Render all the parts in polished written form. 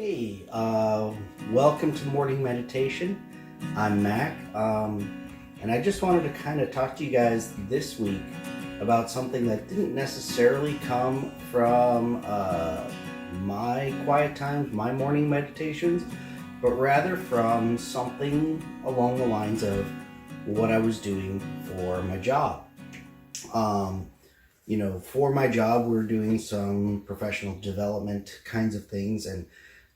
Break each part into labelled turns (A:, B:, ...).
A: Hey, welcome to Morning Meditation. I'm Mac, and I just wanted to kind of talk to you guys this week about something that didn't necessarily come from my quiet times, my morning meditations, but rather from something along the lines of what I was doing for my job. Um, for my job, we're doing some professional development kinds of things, and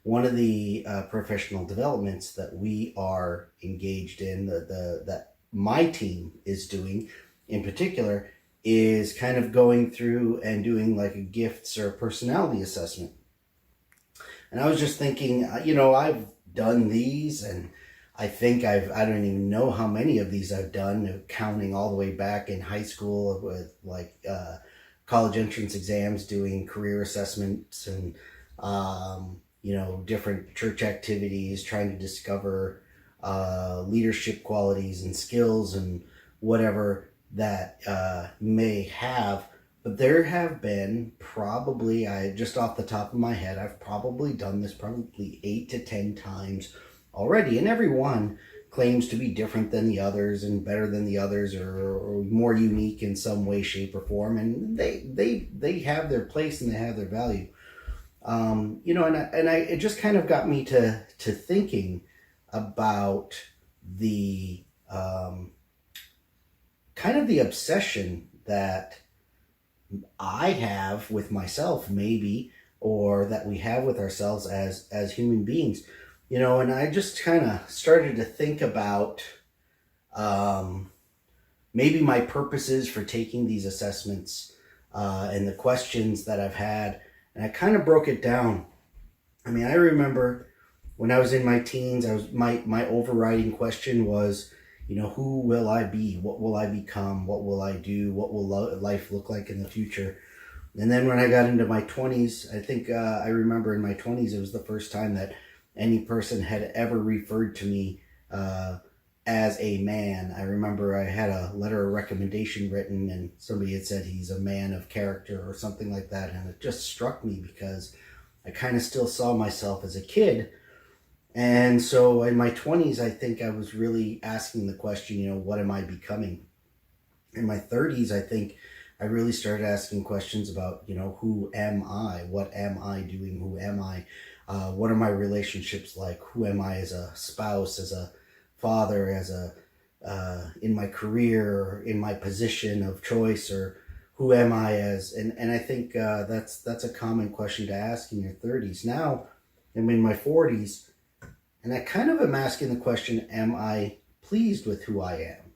A: one of the professional developments that we are engaged in, that my team is doing in particular, is kind of going through and doing like a gifts or personality assessment. And I was just thinking, I've done these, and I don't even know how many of these I've done, counting all the way back in high school with college entrance exams, doing career assessments, and different church activities, trying to discover leadership qualities and skills and whatever that may have. But there have been probably, just off the top of my head, I've probably done this probably 8 to 10 times already, and every one claims to be different than the others and better than the others, or more unique in some way, shape, or form, and they have their place and they have their value. It just kind of got me to thinking about the kind of the obsession that I have with myself, maybe, or that we have with ourselves as human beings. And I just kind of started to think about maybe my purposes for taking these assessments, and the questions that I've had, and I kind of broke it down. I mean, I remember when I was in my teens, my overriding question was, who will I be? What will I become? What will I do? What will life look like in the future? And then when I got into my 20s, I think I remember in my 20s, it was the first time that any person had ever referred to me as a man. I remember I had a letter of recommendation written, and somebody had said he's a man of character or something like that. And it just struck me because I kind of still saw myself as a kid. And so in my 20s, I think I was really asking the question, what am I becoming? In my 30s, I think I really started asking questions about, who am I? What am I doing? Who am I? What are my relationships like? Who am I as a spouse, as a father, as in my career, in my position of choice, or who am I as? And I think that's a common question to ask in your 30s. Now I'm in my 40s, and I kind of am asking the question, am I pleased with who I am?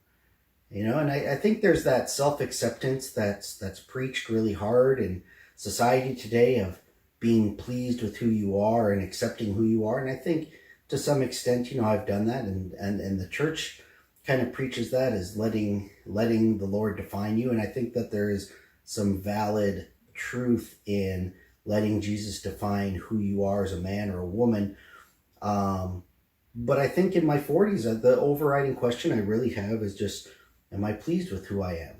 A: And I think there's that self-acceptance that's preached really hard in society today, of being pleased with who you are and accepting who you are. And I think to some extent, I've done that, and the church kind of preaches that as letting the Lord define you. And I think that there is some valid truth in letting Jesus define who you are as a man or a woman. But I think in my 40s, the overriding question I really have is just, am I pleased with who I am?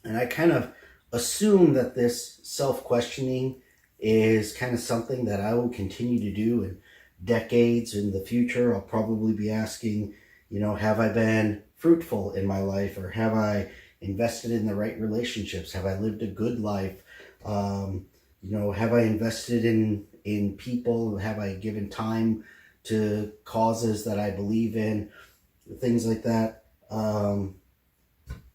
A: And I kind of assume that this self-questioning is kind of something that I will continue to do in decades in the future. I'll probably be asking, have I been fruitful in my life, or have I invested in the right relationships? Have I lived a good life? Have I invested in people? Have I given time to causes that I believe in? Things like that.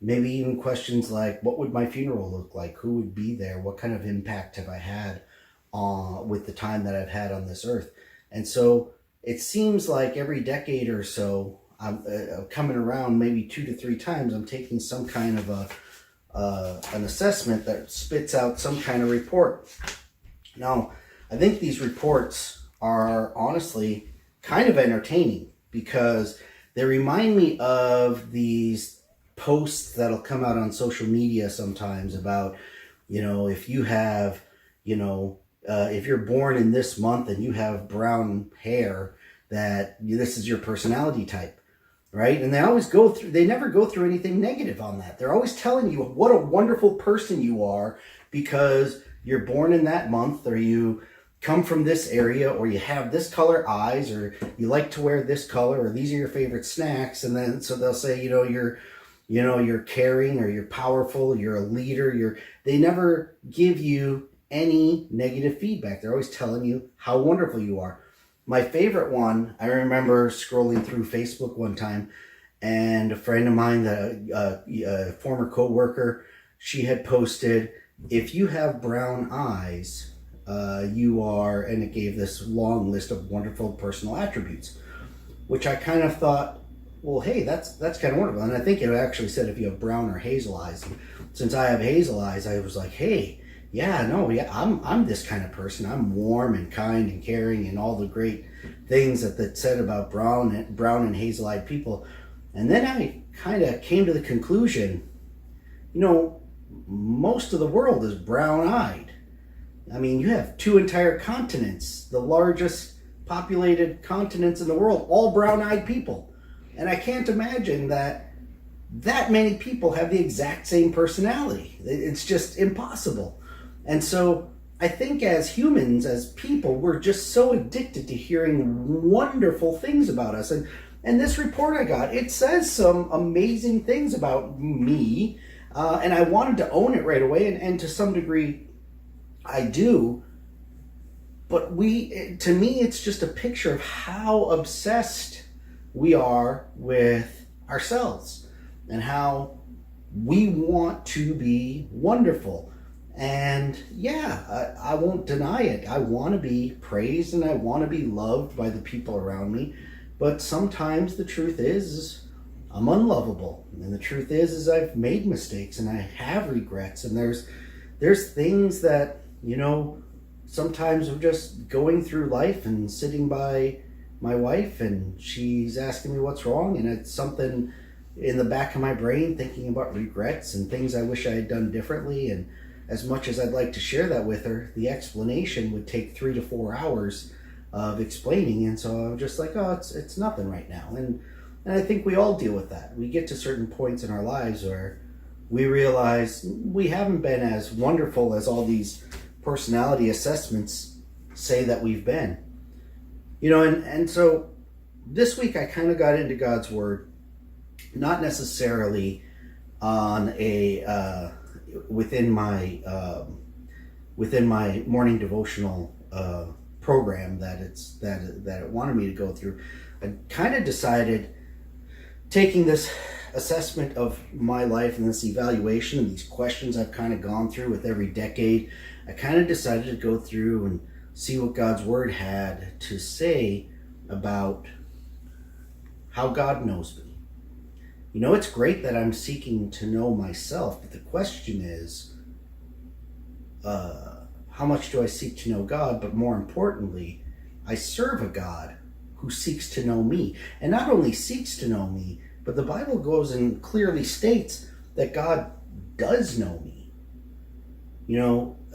A: Maybe even questions like, what would my funeral look like? Who would be there? What kind of impact have I had with the time that I've had on this earth? And so it seems like every decade or so, I'm coming around maybe 2 to 3 times, I'm taking some kind of an assessment that spits out some kind of report. Now, I think these reports are honestly kind of entertaining, because they remind me of these posts that'll come out on social media sometimes about, if you have, if you're born in this month and you have brown hair, that this is your personality type, right? And they never go through anything negative on that. They're always telling you what a wonderful person you are because you're born in that month, or you come from this area, or you have this color eyes, or you like to wear this color, or these are your favorite snacks. And then so they'll say, you're caring, or you're powerful, you're a leader. They never give you any negative feedback. They're always telling you how wonderful you are. My favorite one, I remember scrolling through Facebook one time, and a friend of mine, a former co-worker, she had posted, if you have brown eyes, you are, and it gave this long list of wonderful personal attributes, which I kind of thought, well, hey, that's kind of wonderful. And I think it actually said if you have brown or hazel eyes. Since I have hazel eyes, I was like, hey, I'm this kind of person. I'm warm and kind and caring and all the great things that said about brown and hazel-eyed people. And then I kind of came to the conclusion, most of the world is brown-eyed. I mean, you have 2 entire continents, the largest populated continents in the world, all brown-eyed people. And I can't imagine that many people have the exact same personality. It's just impossible. And so I think as humans, as people, we're just so addicted to hearing wonderful things about us. And this report I got, it says some amazing things about me. And I wanted to own it right away. And to some degree, I do. But to me, it's just a picture of how obsessed we are with ourselves and how we want to be wonderful. And yeah, I won't deny it. I want to be praised and I want to be loved by the people around me. But sometimes the truth is I'm unlovable. And the truth is I've made mistakes and I have regrets. And there's things that, sometimes I'm just going through life and sitting by my wife and she's asking me what's wrong. And it's something in the back of my brain thinking about regrets and things I wish I had done differently. And as much as I'd like to share that with her, the explanation would take 3 to 4 hours of explaining. And so I'm just like, oh, it's nothing right now. And I think we all deal with that. We get to certain points in our lives where we realize we haven't been as wonderful as all these personality assessments say that we've been. And so this week I kind of got into God's Word, not necessarily on a within my morning devotional program that it wanted me to go through. I kind of decided, taking this assessment of my life and this evaluation and these questions I've kind of gone through with every decade, I kind of decided to go through and see what God's Word had to say about how God knows me. It's great that I'm seeking to know myself, but the question is, how much do I seek to know God? But more importantly, I serve a God who seeks to know me. And not only seeks to know me, but the Bible goes and clearly states that God does know me.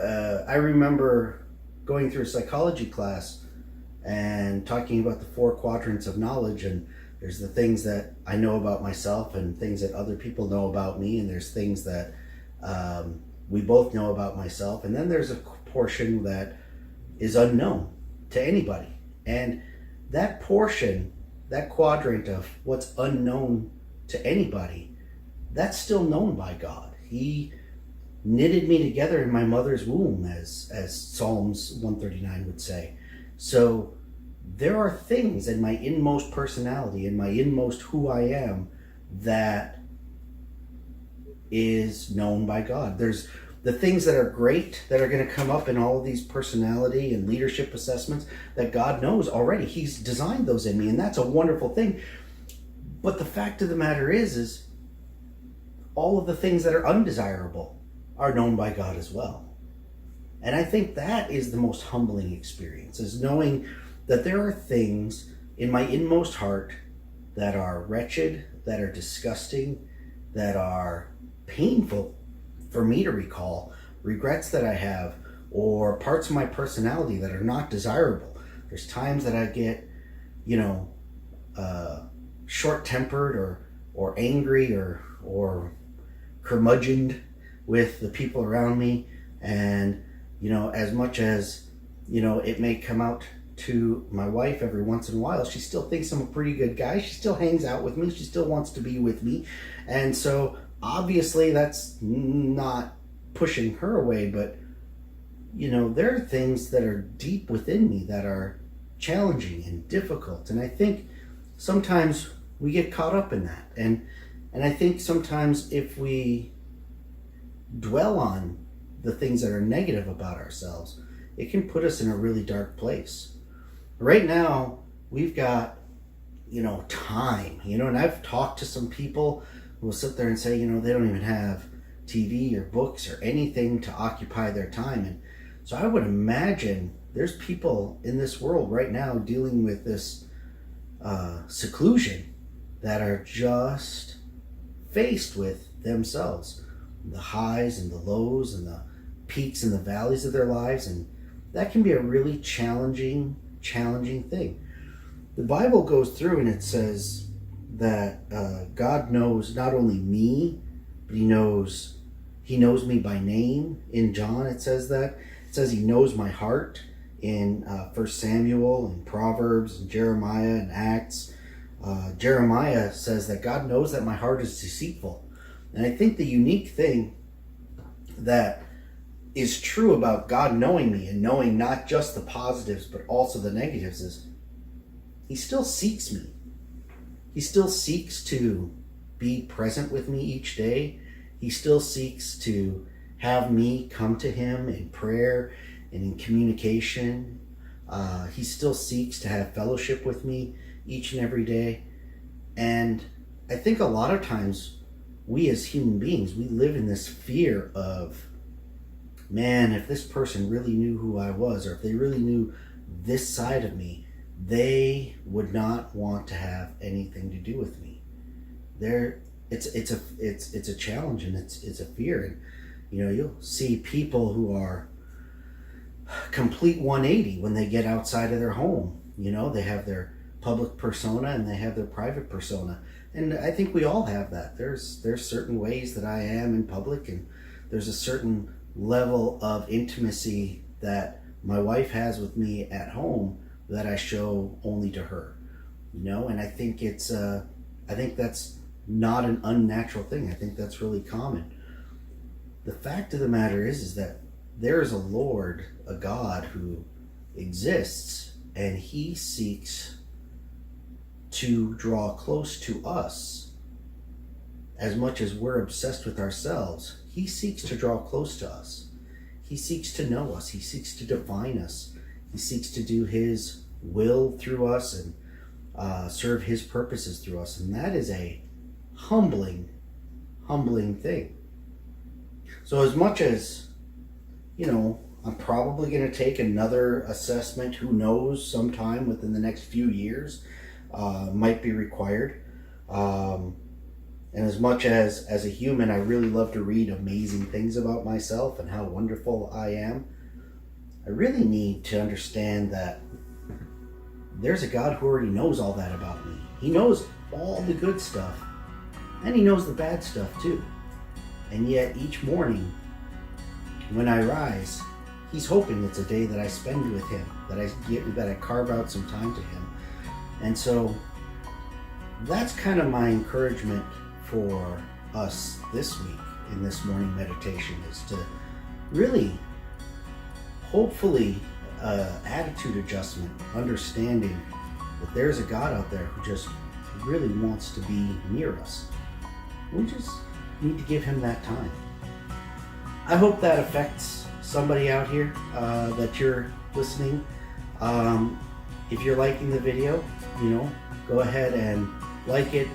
A: I remember going through a psychology class and talking about the 4 quadrants of knowledge, and there's the things that I know about myself and things that other people know about me, and there's things that we both know about myself, and then there's a portion that is unknown to anybody. And that portion, that quadrant of what's unknown to anybody, that's still known by God. He knitted me together in my mother's womb, as Psalms 139 would say. So there are things in my inmost personality, in my inmost who I am, that is known by God. There's the things that are great that are going to come up in all of these personality and leadership assessments that God knows already. He's designed those in me, and that's a wonderful thing. But the fact of the matter is all of the things that are undesirable are known by God as well. And I think that is the most humbling experience, is knowing that there are things in my inmost heart that are wretched, that are disgusting, that are painful for me to recall, regrets that I have, or parts of my personality that are not desirable. There's times that I get, short-tempered or angry or curmudgeoned with the people around me. And, as much as, it may come out to my wife every once in a while. She still thinks I'm a pretty good guy. She still hangs out with me. She still wants to be with me. And so obviously that's not pushing her away, but there are things that are deep within me that are challenging and difficult. And I think sometimes we get caught up in that. And I think sometimes if we dwell on the things that are negative about ourselves, it can put us in a really dark place. Right now, we've got, time, and I've talked to some people who will sit there and say, they don't even have TV or books or anything to occupy their time. And so I would imagine there's people in this world right now dealing with this seclusion that are just faced with themselves, the highs and the lows and the peaks and the valleys of their lives. And that can be a really challenging thing. The Bible goes through and it says that God knows not only me, but he knows me by name. In John it says that. It says he knows my heart in 1 Samuel and Proverbs and Jeremiah and Acts. Jeremiah says that God knows that my heart is deceitful. And I think the unique thing that is true about God knowing me and knowing not just the positives but also the negatives is he still seeks me. He still seeks to be present with me each day. He still seeks to have me come to him in prayer and in communication. He still seeks to have fellowship with me each and every day. And I think a lot of times we as human beings, we live in this fear of, man, if this person really knew who I was, or if they really knew this side of me, they would not want to have anything to do with me. It's a challenge, and it's a fear. And you'll see people who are complete 180 when they get outside of their home. They have their public persona and they have their private persona. And I think we all have that. There's certain ways that I am in public, and there's a certain level of intimacy that my wife has with me at home that I show only to her. And I think I think that's not an unnatural thing. I think that's really common. The fact of the matter is that there is a Lord, a God who exists, and he seeks to draw close to us. As much as we're obsessed with ourselves, he seeks to draw close to us. He seeks to know us. He seeks to define us. He seeks to do his will through us and serve his purposes through us. And that is a humbling thing. So as much as, I'm probably going to take another assessment, who knows, sometime within the next few years, might be required. And as much as a human, I really love to read amazing things about myself and how wonderful I am, I really need to understand that there's a God who already knows all that about me. He knows all the good stuff, and he knows the bad stuff too. And yet each morning when I rise, he's hoping it's a day that I spend with him, that I carve out some time to him. And so that's kind of my encouragement for us this week in this morning meditation, is to really, hopefully, attitude adjustment, understanding that there's a God out there who just really wants to be near us. We just need to give him that time. I hope that affects somebody out here that you're listening. If you're liking the video, go ahead and like it,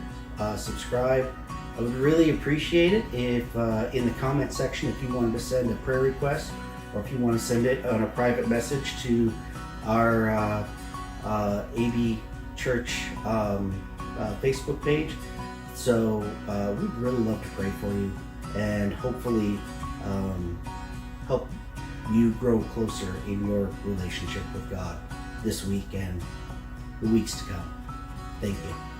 A: subscribe. I would really appreciate it if in the comment section, if you wanted to send a prayer request, or if you want to send it on a private message to our AB Church Facebook page. So we'd really love to pray for you and hopefully help you grow closer in your relationship with God this week and the weeks to come. Thank you.